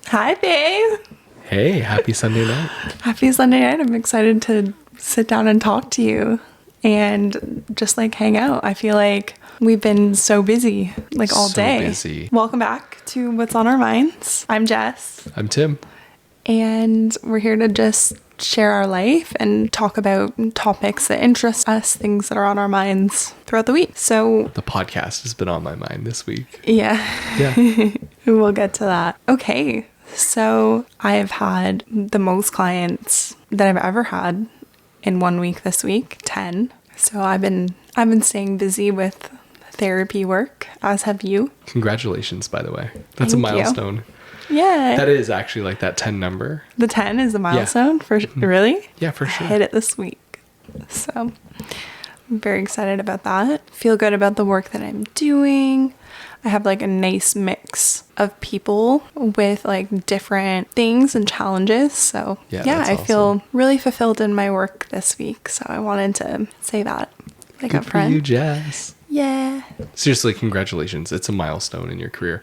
Hi, babe. Hey, happy Sunday night. Happy Sunday night. I'm excited to sit down and talk to you and just like hang out. I feel like we've been so busy, like all day. Busy. Welcome back to What's on Our Minds. I'm Jess. I'm Tim. And we're here to just share our life and talk about topics that interest us, things that are on our minds throughout the week. So The podcast has been on my mind this week. yeah, Yeah. we'll get to that. Okay. So I have had the most clients that I've ever had in 1 week this week, 10. So I've been staying busy with therapy work, as have you. Congratulations, by the way. That's Thank a you. milestone. Yeah. That is actually like that 10 number. The 10 is the milestone for really? Yeah, for sure. I hit it this week. So I'm very excited about that. Feel good about the work that I'm doing. I have like a nice mix of people with like different things and challenges. So Yeah, I that's feel awesome. really fulfilled in my work this week. So I wanted to say that like Good up for front. you, Jess. Yeah. Seriously, congratulations. It's a milestone in your career.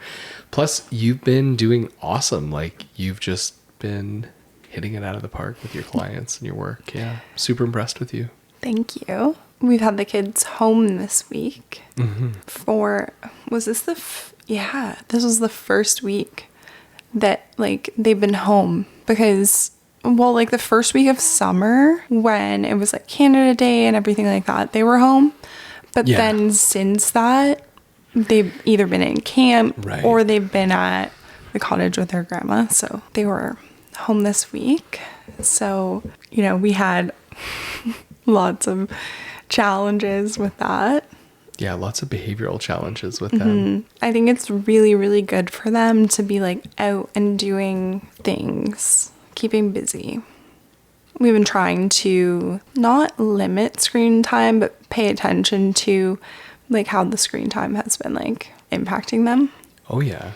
Plus, you've been doing awesome. Like, you've just been hitting it out of the park with your clients and your work. Yeah. Super impressed with you. Thank you. We've had the kids home this week for, was this this was the first week that like they've been home because, well, like the first week of summer when it was like Canada Day and everything like that, they were home. But Yeah. then since that, they've either been in camp Right. or they've been at the cottage with their grandma. So they were home this week. So, we had lots of challenges with that. Yeah, lots of behavioral challenges with them. I think it's really, really good for them to be like out and doing things, keeping busy. We've been trying to not limit screen time, but pay attention to like how the screen time has been like impacting them. Oh, yeah.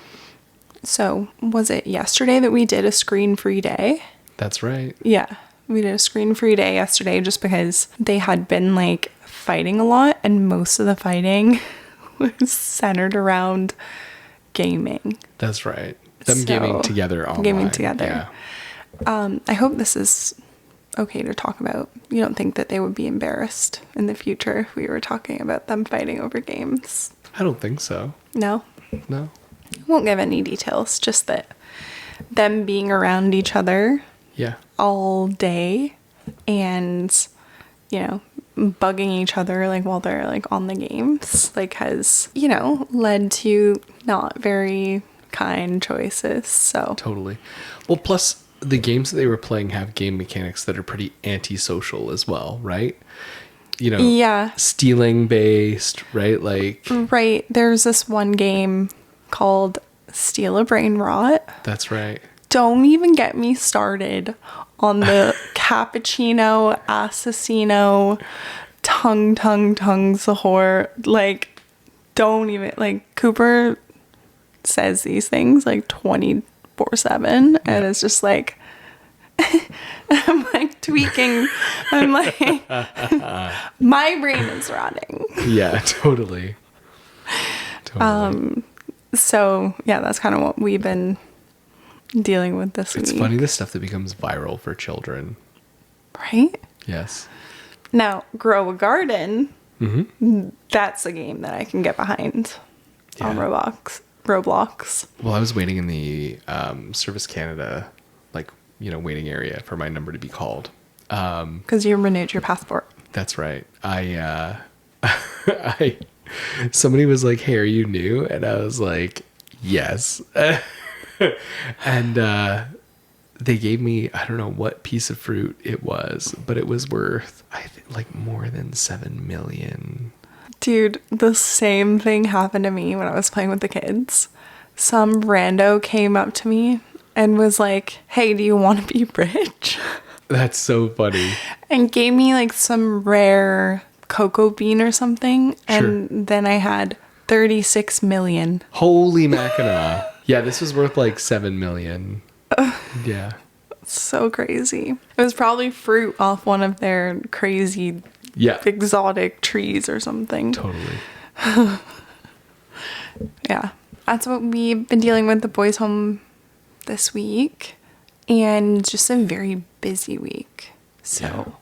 So was it yesterday that we did a screen-free day? That's right. Yeah, we did a screen-free day yesterday just because they had been like fighting a lot and most of the fighting was centered around gaming. That's right. Them So, gaming together online. gaming together. Yeah. I hope this is okay to talk about. You don't think that they would be embarrassed in the future if we were talking about them fighting over games? I don't think so. No? No. Won't give any details, just that them being around each other Yeah. all day and, bugging each other like while they're like on the games like has, led to not very kind choices. So Totally. Well, plus the games that they were playing have game mechanics that are pretty antisocial as well, right? yeah, Stealing based, right? Like, right. There's this one game called Steal a Brain Rot. that's right. Don't even get me started on the cappuccino, assassino, tongue, Sahor. Like, don't even, like, Cooper says these things like 24/7, and it's just like, I'm like tweaking. I'm like, my brain is rotting. Yeah, totally. So, yeah, that's kind of what we've been dealing with this week. It's funny the stuff that becomes viral for children. Right? Yes. Now, Grow a Garden, that's a game that I can get behind on Yeah. Roblox. Well, I was waiting in the Service Canada, waiting area for my number to be called. Because you renewed your passport. That's right. Somebody was like, "Hey, are you new?" And I was like, "Yes." And they gave me, I don't know what piece of fruit it was, but it was worth, I think, like more than 7 million. Dude, the same thing happened to me when I was playing with the kids. Some rando came up to me and was like, "Hey, do you want to be rich?" That's so funny. And gave me like some rare cocoa bean or something. And then I had 36 million. Holy Mackinac. Yeah, this was worth like 7 million. Yeah. So crazy. It was probably fruit off one of their crazy Yeah. exotic trees or something. Totally. Yeah. That's what we've been dealing with the boys home this week. And just a very busy week. So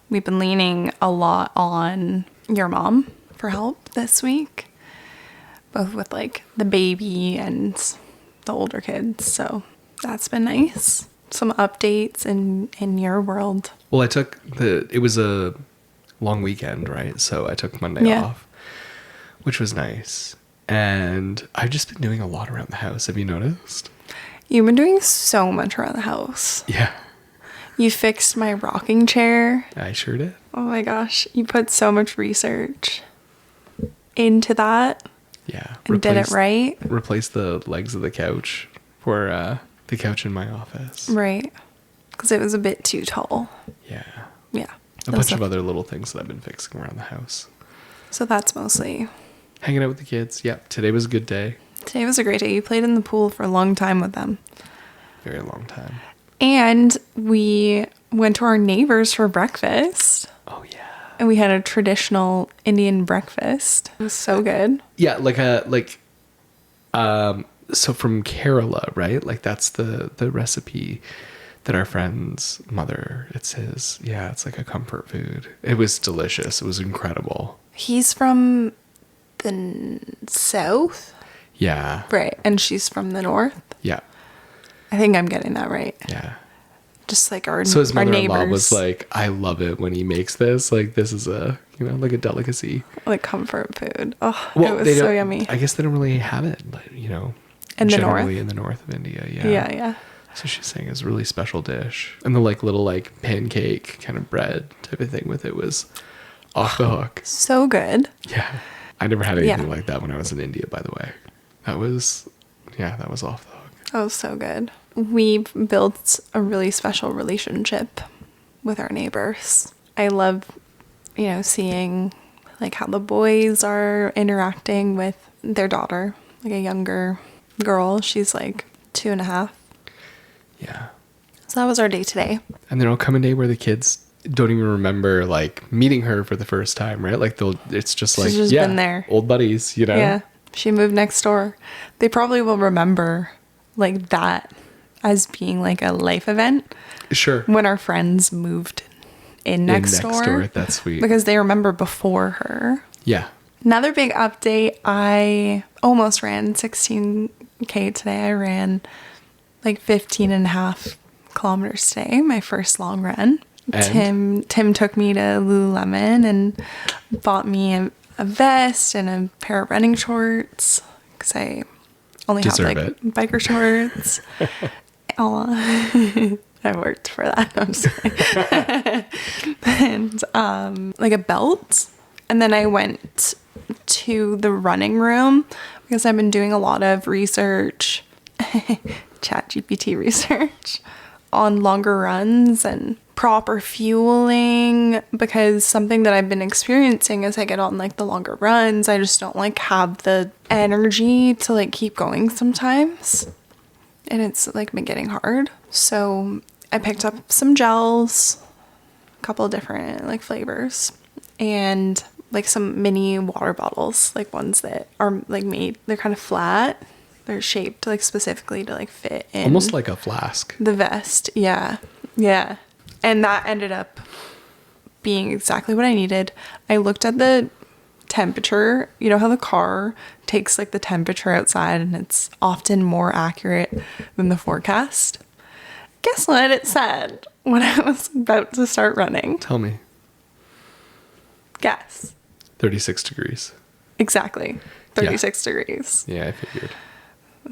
we've been leaning a lot on your mom for help this week. Both with like the baby and the older kids. So that's been nice. Some updates in your world. Well, it was a long weekend, right? So I took Monday off, which was nice. And I've just been doing a lot around the house. Have you noticed? You've been doing so much around the house. Yeah. You fixed my rocking chair. I sure did. Oh my gosh. You put so much research into that. Yeah. And did it right. Replace the legs of the couch for the couch in my office. Right. Because it was a bit too tall. Yeah. Yeah. A bunch of other little things that I've been fixing around the house. So that's mostly... Hanging out with the kids. Yep. Today was a good day. Today was a great day. You played in the pool for a long time with them. Very long time. And we went to our neighbors for breakfast. Oh, yeah. And we had a traditional Indian breakfast. It was so good. Yeah, so from Kerala, right? Like that's the recipe that our friend's mother, it's like a comfort food. It was delicious. It was incredible. He's from the south? Yeah. Right. And she's from the north? Yeah. I think I'm getting that right. Yeah. Just like our neighbors. So his mother-in-law was like, I love it when he makes this. Like this is like a delicacy. Like comfort food. Oh, well, it was so yummy. I guess they don't really have it, in the generally north? in the north of India. Yeah. Yeah, yeah. So she's saying it's a really special dish. And the little pancake kind of bread type of thing with it was off the hook. So good. Yeah. I never had anything like that when I was in India, by the way. That was off the hook. Oh, so good. We've built a really special relationship with our neighbors. I love, seeing how the boys are interacting with their daughter, like a younger girl. She's 2.5. Yeah. So that was our day today. And there'll come a day where the kids don't even remember meeting her for the first time, right? It's just She's just been there. Old buddies, Yeah. She moved next door. They probably will remember that as being a life event. Sure. When our friends moved in next door. That's sweet. Because they remember before her. Yeah. Another big update, I almost ran 16K today. I ran 15.5 kilometers today, my first long run. And? Tim took me to Lululemon and bought me a vest and a pair of running shorts because I only have biker shorts. I worked for that. I'm just kidding. And a belt. And then I went to the running room because I've been doing a lot of research, ChatGPT research on longer runs and proper fueling, because something that I've been experiencing as I get on the longer runs, I just don't have the energy to keep going sometimes, and it's been getting hard. So I picked up some gels, a couple of different flavors, and some mini water bottles, ones that are made, they're kind of flat, they're shaped specifically to fit in, almost like a flask, the vest. Yeah. And that ended up being exactly what I needed. I looked at the temperature. You know how the car takes the temperature outside and it's often more accurate than the forecast? Guess what it said when I was about to start running? Tell me. Guess. 36 degrees. Exactly. 36 degrees. Yeah, I figured.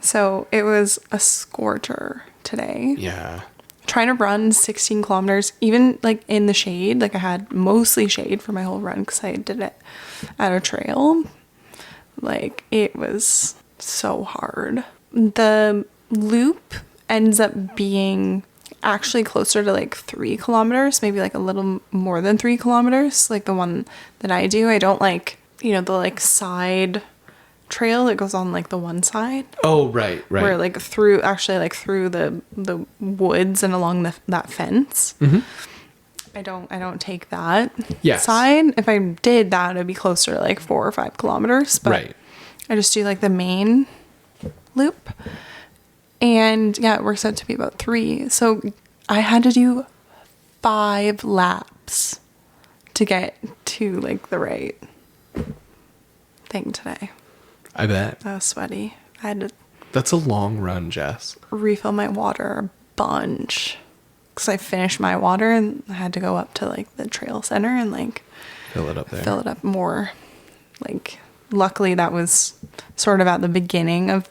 So it was a scorcher today. Yeah. Trying to run 16 kilometers, even in the shade. I had mostly shade for my whole run because I did it at a trail. It was so hard. The loop ends up being actually closer to 3 kilometers, maybe a little more than 3 kilometers. The one that I do. I don't the side trail that goes on the one side. Oh, right. Where through the woods and along that fence. Mm-hmm. I don't take that Yes. side. If I did that, it'd be closer to like 4 or 5 kilometers. But Right. I just do like the main loop. And yeah, it works out to be about 3. So I had to do 5 laps to get to like the right thing today. I bet. I was sweaty. I had to That's a long run, Jess. refill my water a bunch because I finished my water and I had to go up to like the trail center and like Fill it up there. fill it up more. Like, luckily that was sort of at the beginning of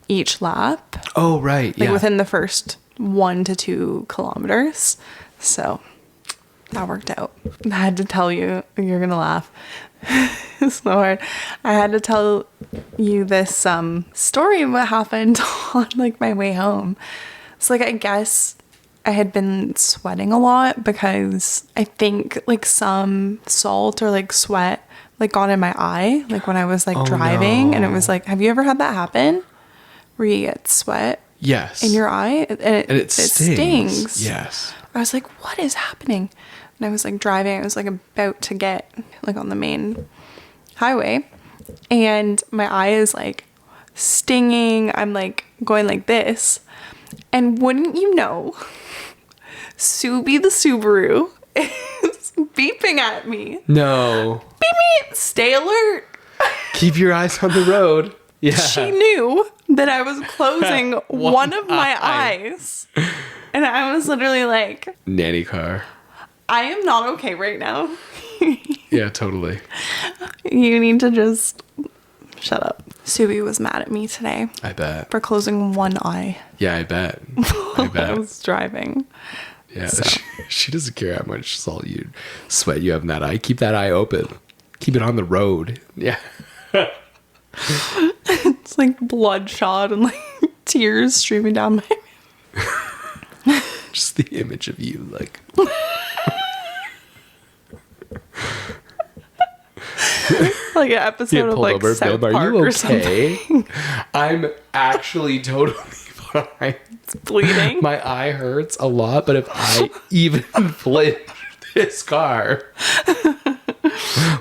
each lap, Oh, right. like Yeah. within the first 1 to 2 kilometers. So that worked out. I had to tell you, you're gonna laugh. It's so hard. I had to tell you this story of what happened on like my way home. So like I guess I had been sweating a lot because I think like some salt or like sweat like got in my eye like when I was like Oh, driving, no. and it was like, have you ever had that happen where you get sweat Yes. in your eye and it stings. Yes. I was like, what is happening? And I was like driving. I was like about to get like on the main highway, and my eye is like stinging. I'm like going like this, and wouldn't you know, Subi the Subaru is beeping at me. No. Beep beep, stay alert. Keep your eyes on the road. Yeah. She knew that I was closing one of my eye. eyes, and I was literally like, Nanny car. I am not okay right now. Yeah, totally. You need to just shut up. Subi was mad at me today I bet. for closing one eye Yeah, I bet. I while I bet. was driving. Yeah. So. She doesn't care how much salt you sweat you have in that eye. Keep that eye open. Keep it on the road. Yeah. It's like bloodshot and like tears streaming down my... Just the image of you, like. like an episode of like South babe. Are Park you or something. okay? I'm actually totally fine. It's bleeding. My eye hurts a lot, but if I even flinch, this car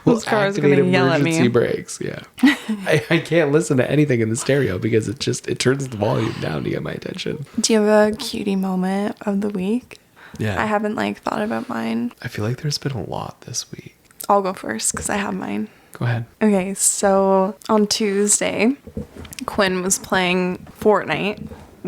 will This car is activate gonna yell at emergency me. brakes. Yeah, I can't listen to anything in the stereo because it turns the volume down to get my attention. Do you have a cutie moment of the week? Yeah, I haven't like thought about mine. I feel like there's been a lot this week. I'll go first because I have mine. Go ahead. Okay, so on Tuesday, Quinn was playing Fortnite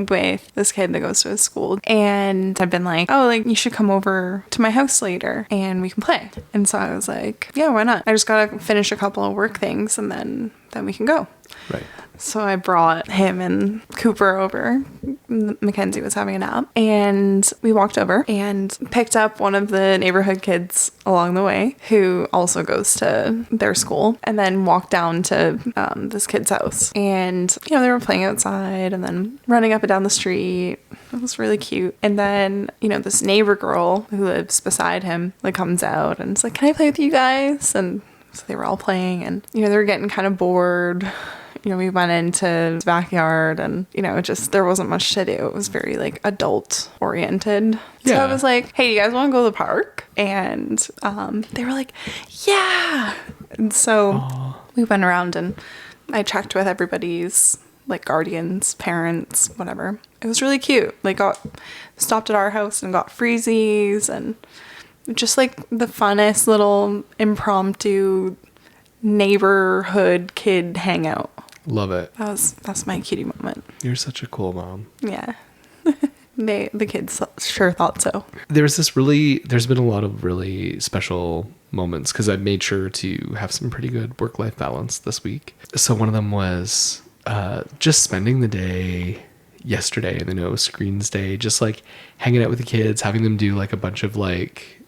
with this kid that goes to his school, and I've been like, oh, like you should come over to my house later and we can play. And so I was like, yeah, why not? I just gotta finish a couple of work things and then we can go. Right. So I brought him and Cooper over. Mackenzie was having a nap, and we walked over and picked up one of the neighborhood kids along the way who also goes to their school, and then walked down to this kid's house. And, you know, they were playing outside and then running up and down the street. It was really cute. And then, you know, this neighbor girl who lives beside him like comes out and is like, can I play with you guys? And so they were all playing, and, you know, they were getting kind of bored. You know, we went into his backyard and, you know, just there wasn't much to do. It was very like adult oriented. So Yeah. I was like, hey, you guys want to go to the park? And they were like, yeah. And so we went around and I checked with everybody's like guardians, parents, whatever. It was really cute. Like stopped at our house and got freezies, and just like the funnest little impromptu neighborhood kid hangout. Love it. That's my cutie moment. You're such a cool mom. Yeah. The kids sure thought so. There's been a lot of really special moments because I made sure to have some pretty good work-life balance this week. So one of them was just spending the day yesterday, and the no screens day, just like hanging out with the kids, having them do like a bunch of like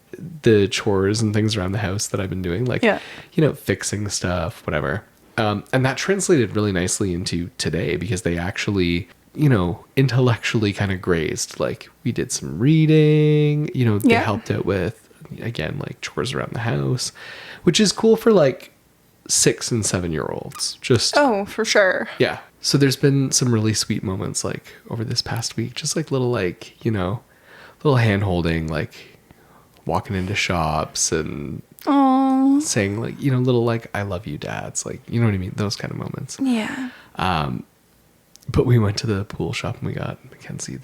the chores and things around the house that I've been doing, like, Yeah. you know, fixing stuff, whatever. And that translated really nicely into today because they actually, you know, intellectually kind of grazed. Like we did some reading, you know, they Yeah. helped out with, again, like chores around the house, which is cool for like 6 and 7-year-olds. Just, Oh, for sure. yeah. So there's been some really sweet moments like over this past week, just like little, like, you know, little hand holding, like walking into shops and Oh. saying like, you know, little like, I love you dads. Like, you know what I mean? Those kind of moments. Yeah. But we went to the pool shop and we got Mackenzie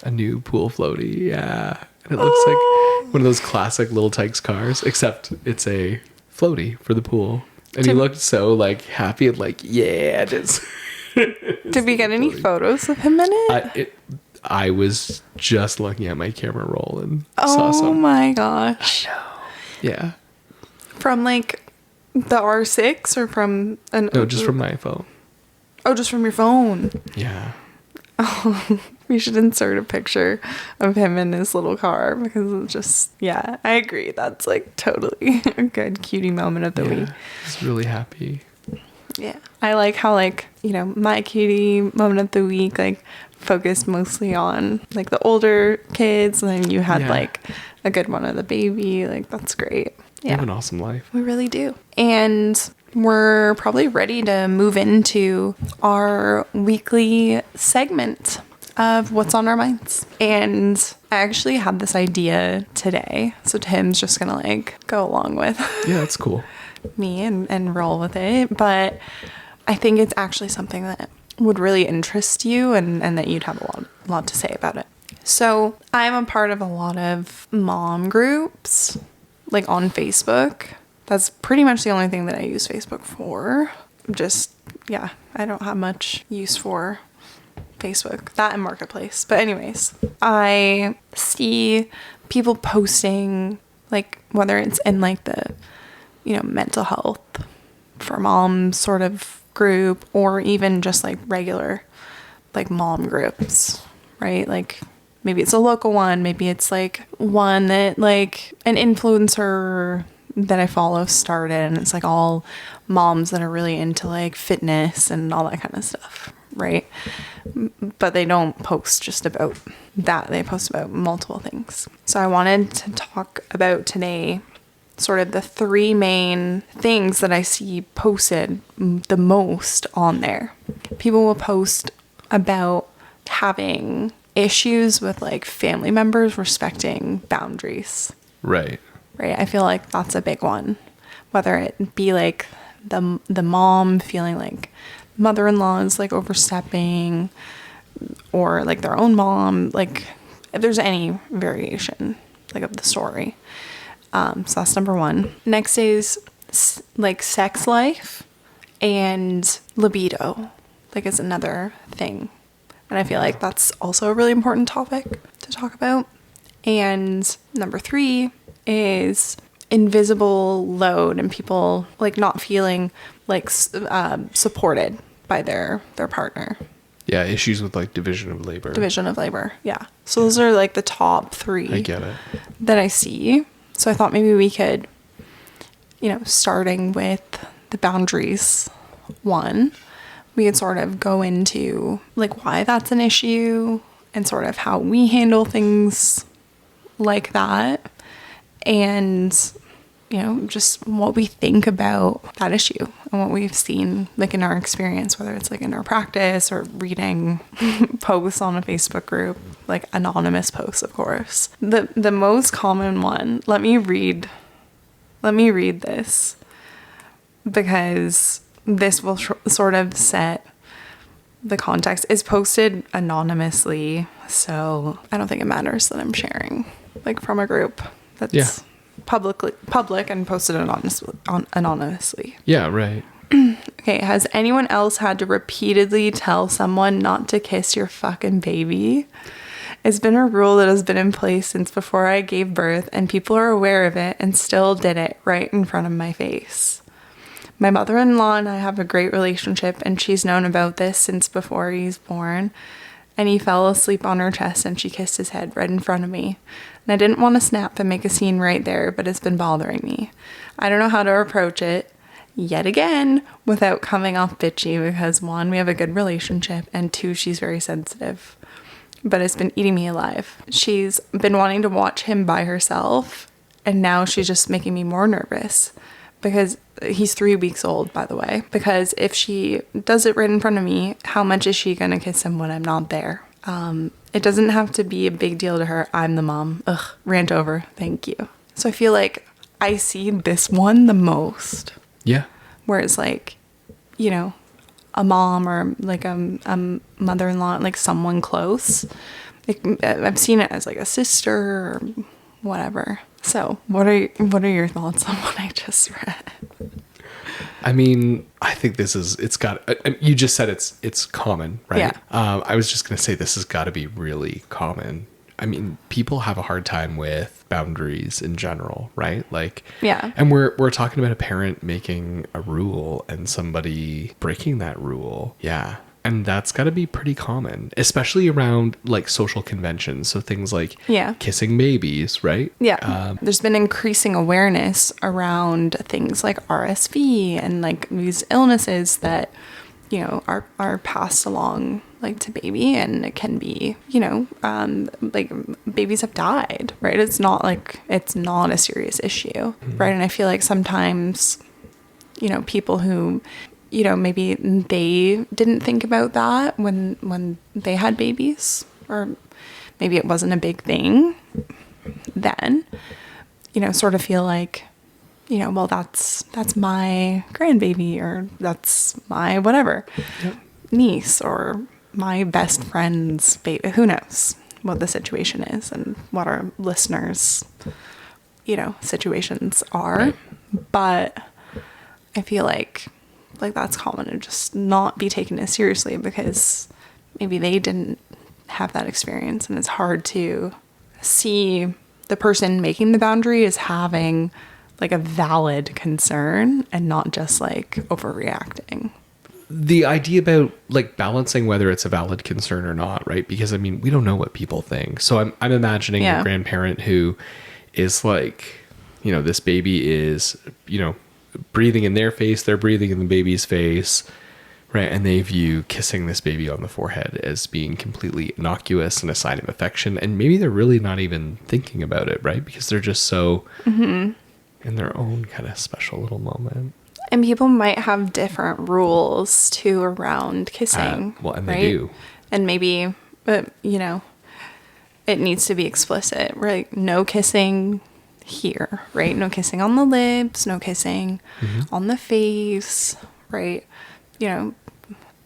a new pool floaty. Yeah. And it looks like one of those classic Little Tikes cars, except it's a floaty for the pool. And he looked so like happy and like, yeah, it is. Did we get any photos of him in it? I was just looking at my camera roll and saw some. Oh my gosh. Yeah. From like the R6 or from No, just from my phone. Oh, just from your phone. Yeah. Oh, we should insert a picture of him in his little car because it's just, yeah, I agree. That's like totally a good cutie moment of the week. He's really happy. Yeah. I like how like, you know, my cutie moment of the week like focused mostly on like the older kids, and then you had like a good one of the baby. Like that's great. Yeah. You have an awesome life. We really do. And we're probably ready to move into our weekly segment of What's on Our Minds. And I actually had this idea today. So Tim's just going to like go along with that's cool. me and roll with it. But I think it's actually something that would really interest you and that you'd have a lot to say about it. So I'm a part of a lot of mom groups like on Facebook. That's pretty much the only thing that I use Facebook for. I don't have much use for Facebook. That and Marketplace. But anyways, I see people posting, like, whether it's in, like, the, you know, mental health for moms sort of group, or even just, like, regular, like, mom groups, right? Like, maybe it's a local one. Maybe it's, like, one that, like, an influencer that I follow started, and it's like all moms that are really into like fitness and all that kind of stuff, right? But they don't post just about that. They post about multiple things. So I wanted to talk about today sort of the three main things that I see posted the most on there. People will post about having issues with like family members respecting boundaries. Right. Right. I feel like that's a big one. Whether it be like the mom feeling like mother-in-law is like overstepping, or like their own mom, like if there's any variation like of the story. So that's number one. Next is like sex life and libido, like is another thing. And I feel like that's also a really important topic to talk about. And number three is invisible load and people like not feeling like supported by their partner. Yeah, issues with like division of labor. Yeah. So those are like the top three. I get it. That I see. So I thought maybe we could, you know, starting with the boundaries one, we could sort of go into like why that's an issue and sort of how we handle things like that. And, you know, just what we think about that issue and what we've seen, like, in our experience, whether it's, like, in our practice or reading posts on a Facebook group, like, anonymous posts, of course. The most common one, let me read this, because this will sort of set the context. Is posted anonymously, so I don't think it matters that I'm sharing, like, from a group that's public and posted anonymously. Yeah, right. Okay, has anyone else had to repeatedly tell someone not to kiss your fucking baby? It's been a rule that has been in place since before I gave birth, and people are aware of it and still did it right in front of my face. My mother-in-law and I have a great relationship, and she's known about this since before he's born. And he fell asleep on her chest and she kissed his head right in front of me. And I didn't want to snap and make a scene right there, but it's been bothering me. I don't know how to approach it, yet again, without coming off bitchy, because one, we have a good relationship, and two, she's very sensitive. But it's been eating me alive. She's been wanting to watch him by herself, and now she's just making me more nervous. Because he's 3 weeks old, by the way. Because if she does it right in front of me, how much is she going to kiss him when I'm not there? It doesn't have to be a big deal to her. I'm the mom. Ugh, rant over. Thank you. So I feel like I see this one the most. Yeah. Whereas like, you know, a mom or like a mother-in-law, like someone close, like, I've seen it as like a sister or whatever. So what are your thoughts on what I just read? I mean, I think you just said it's common, right? Yeah. I was just going to say this has got to be really common. I mean, people have a hard time with boundaries in general, right? Like, Yeah. And we're talking about a parent making a rule and somebody breaking that rule. Yeah. And that's got to be pretty common, especially around like social conventions. So things like kissing babies, right? Yeah. There's been increasing awareness around things like RSV and like these illnesses that, you know, are passed along like to baby, and it can be, you know, like babies have died, right? It's not a serious issue, right? And I feel like sometimes, you know, people who, you know, maybe they didn't think about that when they had babies, or maybe it wasn't a big thing then, you know, sort of feel like, you know, well, that's my grandbaby, or that's my whatever niece, or my best friend's baby. Who knows what the situation is and what our listeners, you know, situations are. Right. But I feel like that's common to just not be taken as seriously because maybe they didn't have that experience, and it's hard to see the person making the boundary as having like a valid concern and not just like overreacting. The idea about like balancing whether it's a valid concern or not, right? Because I mean, we don't know what people think. So I'm imagining a grandparent who is like, you know, this baby is, you know, breathing in their face, they're breathing in the baby's face, right? And they view kissing this baby on the forehead as being completely innocuous and a sign of affection. And maybe they're really not even thinking about it, right? Because they're just so in their own kind of special little moment. And people might have different rules too around kissing. Well, and right? they do. And maybe, you know, it needs to be explicit, right? No kissing here, right? No kissing on the lips, no kissing on the face, right? You know,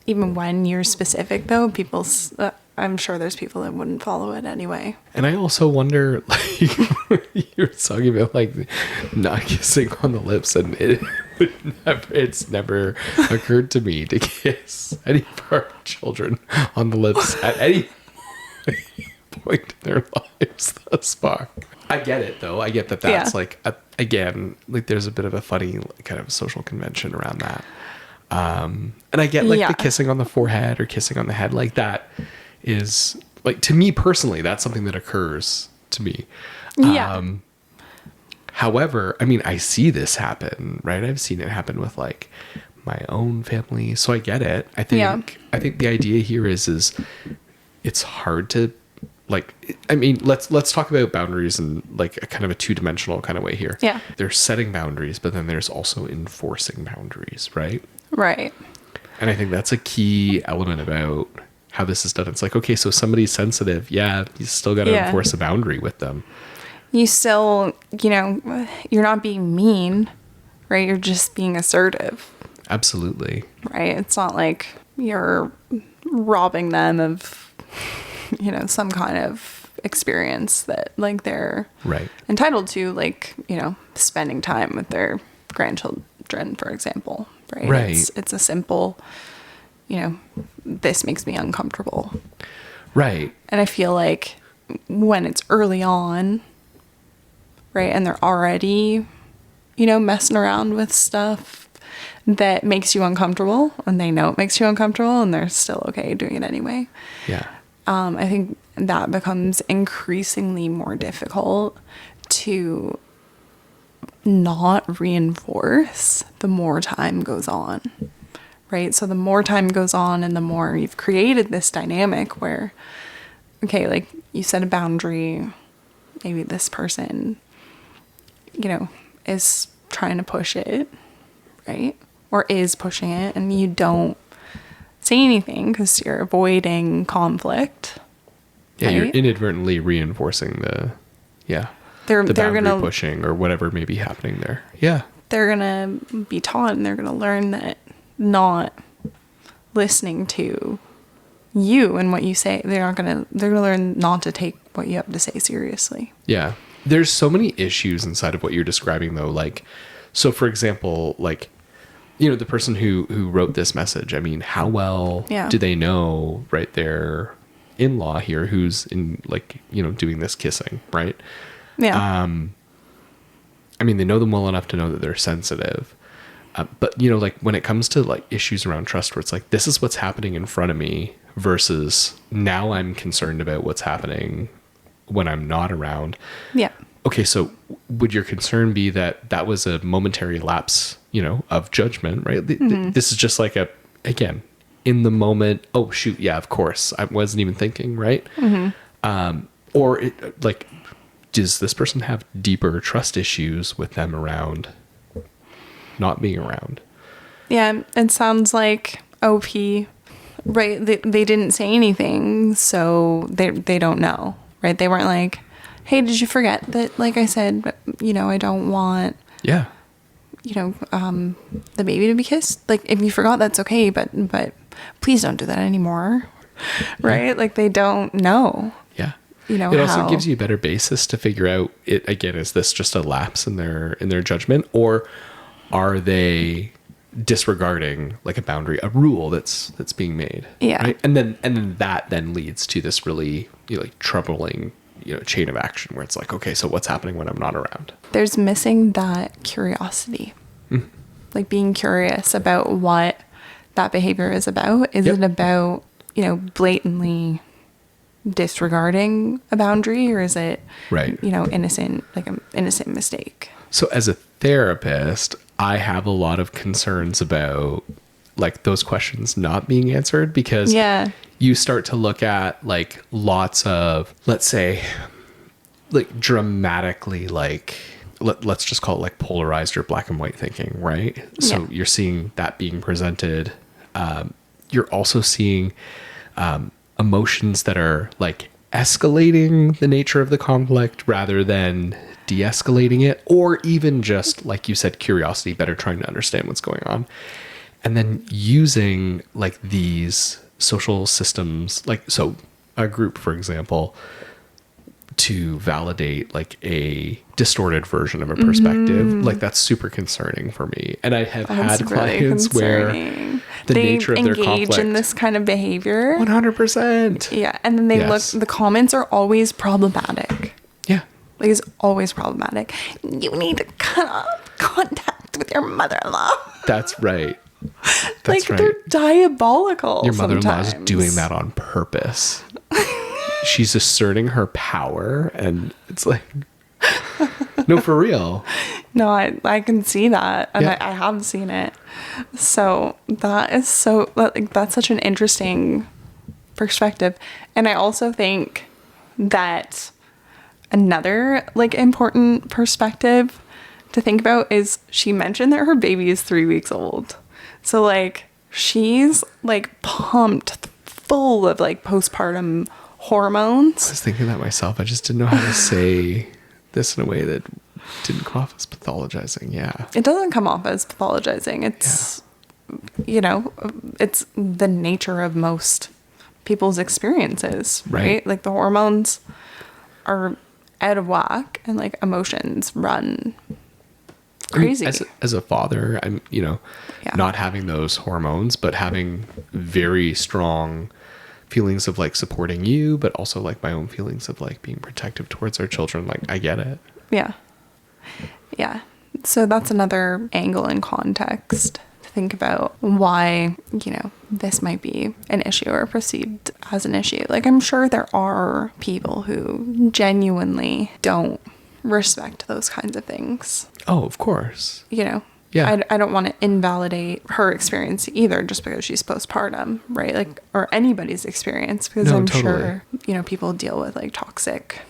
even when you're specific though, I'm sure there's people that wouldn't follow it anyway. And I also wonder, like, you're talking about like not kissing on the lips, and it's never occurred to me to kiss any of our children on the lips at any point in their lives thus far. I get it though. I get that's like, again, like there's a bit of a funny kind of social convention around that. And I get like the kissing on the forehead or kissing on the head, like that is like, to me personally, that's something that occurs to me. However, I mean, I see this happen, right? I've seen it happen with like my own family. So I get it. I think the idea here is it's hard to, like, I mean, let's talk about boundaries in like a kind of a two-dimensional kind of way here. Yeah. There's setting boundaries, but then there's also enforcing boundaries, right? Right. And I think that's a key element about how this is done. It's like, okay, so somebody's sensitive. Yeah, you still got to enforce a boundary with them. You still, you know, you're not being mean, right? You're just being assertive. Absolutely. Right? It's not like you're robbing them of, you know, some kind of experience that like they're entitled to, like, you know, spending time with their grandchildren, for example, right? It's a simple, you know, this makes me uncomfortable. Right. And I feel like when it's early on, right, and they're already, you know, messing around with stuff that makes you uncomfortable, and they know it makes you uncomfortable, and they're still okay doing it anyway. Yeah. I think that becomes increasingly more difficult to not reinforce the more time goes on, right? So the more time goes on and the more you've created this dynamic where, okay, like you set a boundary, maybe this person, you know, is trying to push it, right? Or is pushing it, and you don't say anything because you're avoiding conflict, Yeah, you're right? inadvertently reinforcing the They're boundary gonna pushing or whatever may be happening there. Yeah. they're gonna be taught, and they're gonna learn that not listening to you and what you say, they're gonna learn not to take what you have to say seriously. Yeah. There's so many issues inside of what you're describing though. Like, so for example, like, you know, the person who wrote this message, I mean, how well do they know, right, their in-law here who's in, like, you know, doing this kissing, right? Yeah. I mean, they know them well enough to know that they're sensitive. But, you know, like when it comes to like issues around trust where it's like, this is what's happening in front of me versus now I'm concerned about what's happening when I'm not around. Yeah. Okay, so would your concern be that that was a momentary lapse, you know, of judgment, right? This is just like again, in the moment, oh, shoot, yeah, of course. I wasn't even thinking, right? Or like, does this person have deeper trust issues with them around not being around? Yeah, it sounds like OP, right? They didn't say anything, so they don't know, right? They weren't like, hey, did you forget that, like I said, you know, I don't want, Yeah. you know, the baby to be kissed. Like, if you forgot, that's okay, but please don't do that anymore, right? Yeah. Like, they don't know. Yeah. You know, it also gives you a better basis to figure out it again, is this just a lapse in their judgment, or are they disregarding like a boundary, a rule that's being made? Yeah. Right. And then that then leads to this really, you know, like troubling, you know, chain of action where it's like, okay, so what's happening when I'm not around? There's missing that curiosity, like being curious about what that behavior is about. Is it about, you know, blatantly disregarding a boundary, or is it, right, you know, innocent, like an innocent mistake? So as a therapist, I have a lot of concerns about like those questions not being answered, because you start to look at like lots of, let's say, like dramatically, like let's just call it like polarized or black and white thinking, right? So you're seeing that being presented. You're also seeing emotions that are like escalating the nature of the conflict rather than de-escalating it, or even just, like you said, curiosity, better trying to understand what's going on. And then using like these social systems, like, so a group, for example, to validate like a distorted version of a perspective, like that's super concerning for me. And I have had clients where the nature of their conflict, engage in this kind of behavior 100%. Yeah. And then they look, the comments are always problematic. Yeah. Like, it's always problematic. You need to cut off contact with your mother-in-law. That's right. That's like, right. they're diabolical. Your mother-in-law is sometimes. doing that on purpose. She's asserting her power, and it's like, no, for real. No, I can see that, and I have seen it. So that is so, like, that's such an interesting perspective. And I also think that another like important perspective to think about is, she mentioned that her baby is 3 weeks old. So like, she's like pumped full of like postpartum hormones. I was thinking that myself. I just didn't know how to say this in a way that didn't come off as pathologizing. Yeah. It doesn't come off as pathologizing. It's, you know, it's the nature of most people's experiences, right? Like, the hormones are out of whack, and like emotions run crazy. I mean, as a father, I'm, you know, not having those hormones, but having very strong feelings of like supporting you, but also like my own feelings of like being protective towards our children. Like, I get it. Yeah. Yeah. So that's another angle and context to think about why, you know, this might be an issue or perceived as an issue. Like, I'm sure there are people who genuinely don't respect those kinds of things. Oh, of course. You know? Yeah. I don't want to invalidate her experience either, just because she's postpartum, right? Like, or anybody's experience, because I'm sure, you know, people deal with like toxic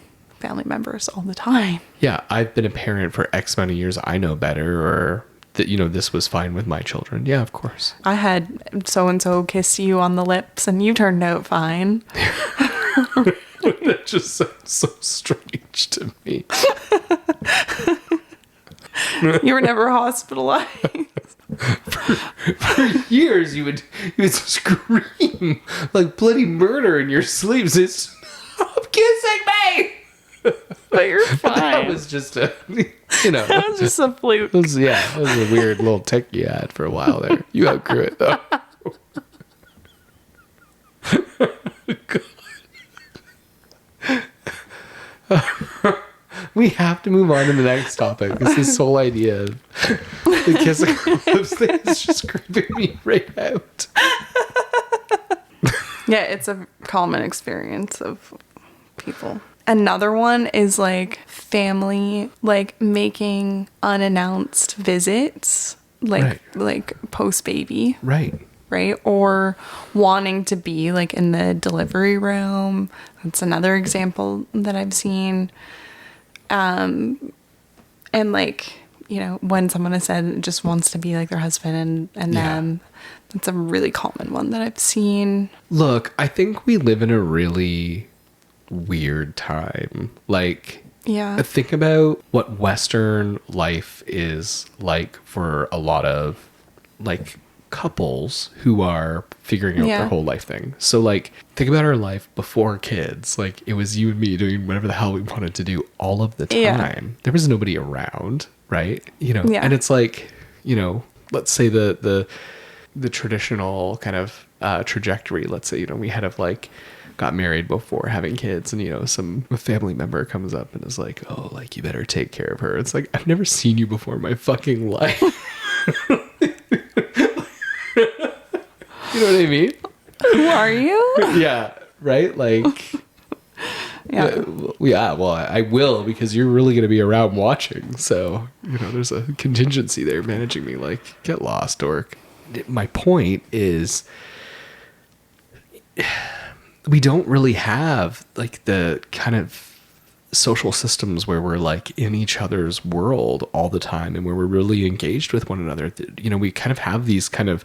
family members all the time. Yeah. I've been a parent for X amount of years. I know better, or that, you know, this was fine with my children. Yeah, of course. I had so-and-so kiss you on the lips and you turned out fine. That just sounds so strange to me. You were never hospitalized. For years, you would scream like bloody murder in your sleep. Say, "Stop kissing me!" But you're fine. That was just a, you know. That was just a fluke. It was a weird little tick you had for a while there. You outgrew it though. We have to move on to the next topic because this whole idea of the kissing lips thing is just creeping me right out. Yeah, it's a common experience of people. Another one is like family, like making unannounced visits, like post baby. Right. Right? Or wanting to be like in the delivery room. That's another example that I've seen. And like, you know, when someone has said just wants to be like their husband and them, that's a really common one that I've seen. Look, I think we live in a really weird time. Like, think about what Western life is like for a lot of like couples who are figuring out their whole life thing. So like, think about our life before kids. Like, it was you and me doing whatever the hell we wanted to do all of the time. There was nobody around, right? You know, and it's like, you know, let's say the traditional kind of trajectory. Let's say, you know, we had of like got married before having kids, and you know, some family member comes up and is like, "Oh, like you better take care of her." It's like, I've never seen you before in my fucking life. You know what I mean? Who are you? Yeah, right? Like, well, I will, because you're really going to be around watching. So, you know, there's a contingency there managing me. Like, get lost, dork. My point is, we don't really have, like, the kind of social systems where we're, like, in each other's world all the time and where we're really engaged with one another. You know, we kind of have these kind of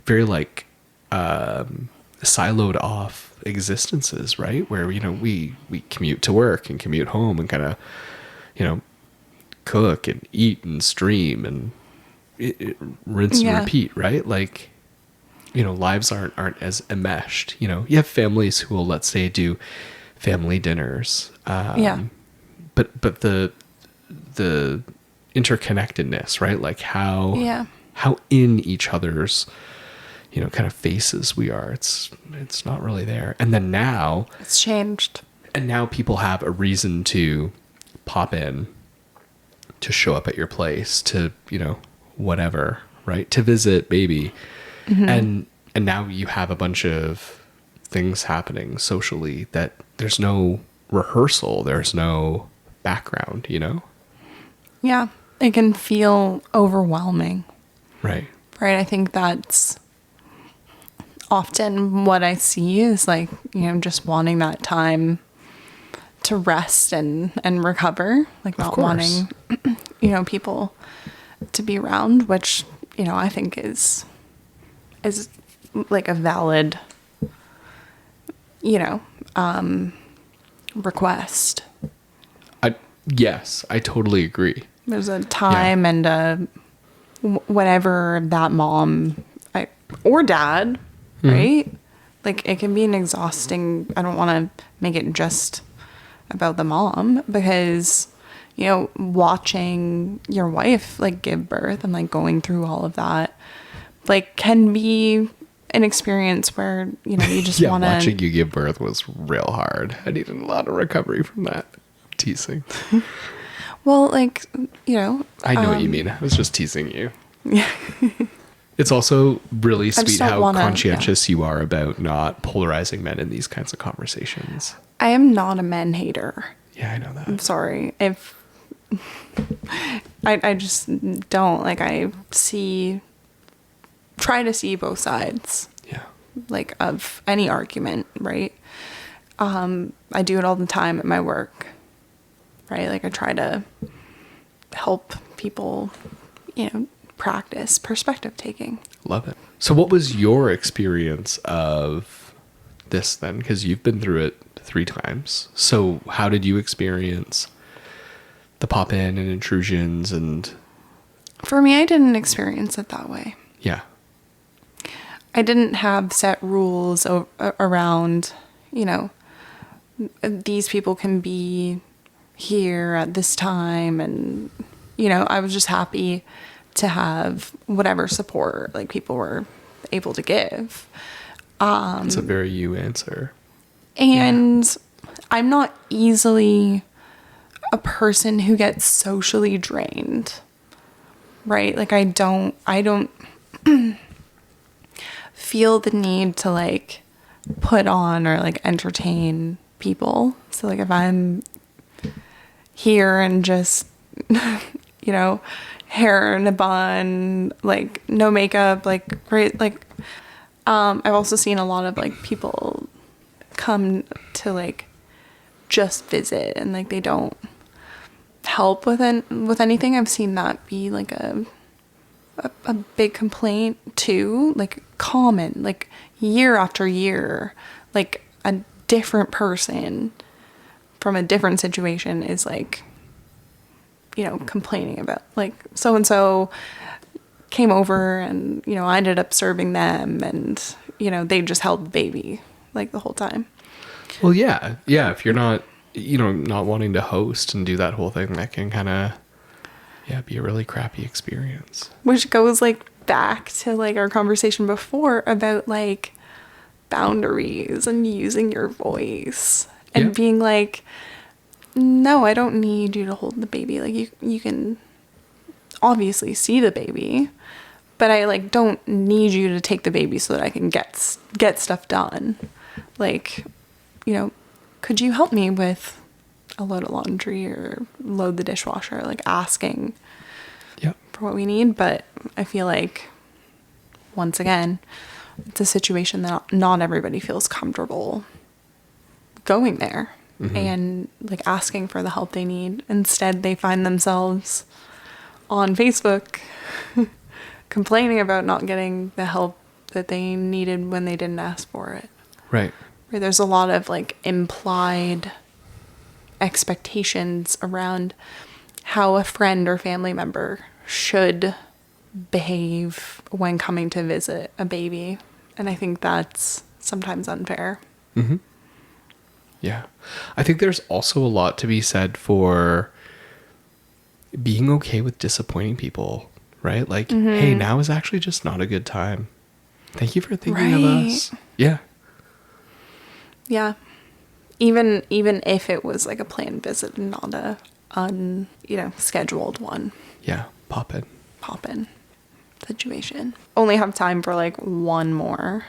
very, like, siloed off existences, right? Where, you know, we commute to work and commute home and kind of, you know, cook and eat and stream and rinse and repeat, right? Like, you know, lives aren't as enmeshed. You know, you have families who will, let's say, do family dinners. But the interconnectedness, right? Like how in each other's, you know, kind of faces we are. It's not really there. And then now it's changed. And now people have a reason to pop in, to show up at your place, to, you know, whatever, right? To visit baby. And now you have a bunch of things happening socially that there's no rehearsal, there's no background, you know? Yeah. It can feel overwhelming. Right. Right. I think that's often what I see is like, you know, just wanting that time to rest and recover, like not wanting, you know, people to be around, which, you know, I think is like a valid, you know, request. Yes, I totally agree. There's a time and whenever that mom or dad, right? Like, it can be an exhausting, I don't want to make it just about the mom, because, you know, watching your wife, like, give birth and, like, going through all of that, like, can be an experience where, you know, you just want to... watching you give birth was real hard. I needed a lot of recovery from that. Teasing. Well, like, you know... I know what you mean. I was just teasing you. Yeah. It's also really sweet how conscientious you are about not polarizing men in these kinds of conversations. I am not a men hater. Yeah, I know that. I'm sorry. If I just don't, like, try to see both sides. Yeah. Like, of any argument, right? I do it all the time at my work, right? Like, I try to help people, you know, practice perspective taking. Love it. So what was your experience of this then? Because you've been through it 3 times. So how did you experience the pop-in and intrusions? And For me, I didn't experience it that way. yeah. I didn't have set rules around, you know, these people can be here at this time. And, you know, I was just happy to have whatever support like people were able to give. It's a very you answer. And I'm not easily a person who gets socially drained, right? Like I don't feel the need to like put on or like entertain people. So like if I'm here and just, you know, hair in a bun, like no makeup, like great, like, I've also seen a lot of like people come to like just visit and like they don't help with anything. I've seen that be like a big complaint too, like common, like year after year, like a different person from a different situation is like, you know, complaining about like so and so came over and, you know, I ended up serving them and, you know, they just held the baby like the whole time. Well, yeah. Yeah. If you're not, you know, not wanting to host and do that whole thing, that can kind of, yeah, be a really crappy experience. Which goes like back to like our conversation before about like boundaries and using your voice and being like, no, I don't need you to hold the baby. Like you can obviously see the baby, but I like don't need you to take the baby so that I can get stuff done. Like, you know, could you help me with a load of laundry or load the dishwasher? Like asking for what we need. But I feel like once again, it's a situation that not everybody feels comfortable going there and like asking for the help they need. Instead, they find themselves on Facebook complaining about not getting the help that they needed when they didn't ask for it. Right. Where there's a lot of like implied expectations around how a friend or family member should behave when coming to visit a baby. And I think that's sometimes unfair. Mm-hmm. Yeah. I think there's also a lot to be said for being okay with disappointing people, right? Like, hey, now is actually just not a good time. Thank you for thinking of us. Yeah. Yeah. Even if it was like a planned visit and not a scheduled one. Yeah. Pop in situation. Only have time for like one more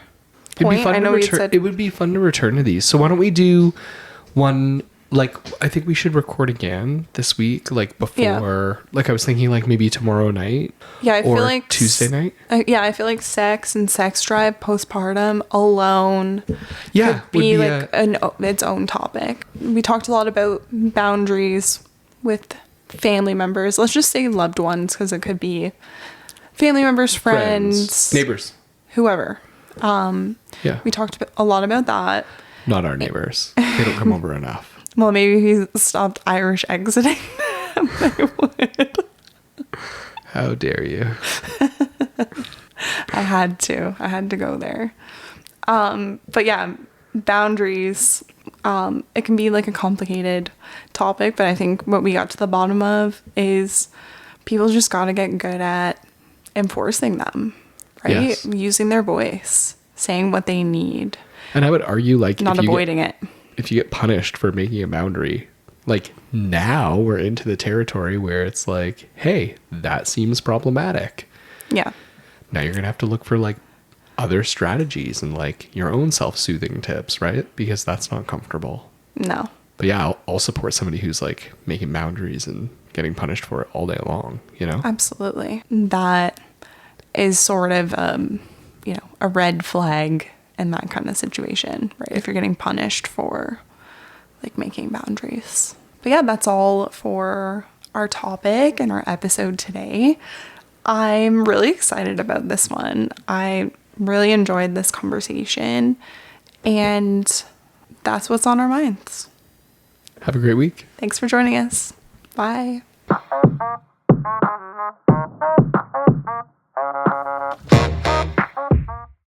point. It would be fun to return to these. So why don't we do one? Like, I think we should record again this week, like before, like I was thinking like maybe tomorrow night. Yeah, I feel like Tuesday night. I feel like sex and sex drive postpartum alone could be like its own topic. We talked a lot about boundaries with family members. Let's just say loved ones, because it could be family members, friends, neighbors, whoever. We talked a lot about that. Not our neighbors. They don't come over enough. Well, maybe if he stopped Irish exiting them, they would. How dare you? I had to go there. But yeah, boundaries, it can be like a complicated topic, but I think what we got to the bottom of is people just got to get good at enforcing them, right? Yes. Using their voice, saying what they need. And I would argue, like, not avoiding it. If you get punished for making a boundary, like now we're into the territory where it's like, hey, that seems problematic. Yeah. Now you're going to have to look for like other strategies and like your own self-soothing tips, right? Because that's not comfortable. No. But yeah, I'll support somebody who's like making boundaries and getting punished for it all day long, you know? Absolutely. That is sort of, a red flag in that kind of situation, right? If you're getting punished for like making boundaries. But yeah, that's all for our topic and our episode today. I'm really excited about this one. I really enjoyed this conversation, and that's what's on our minds. Have a great week. Thanks for joining us. Bye.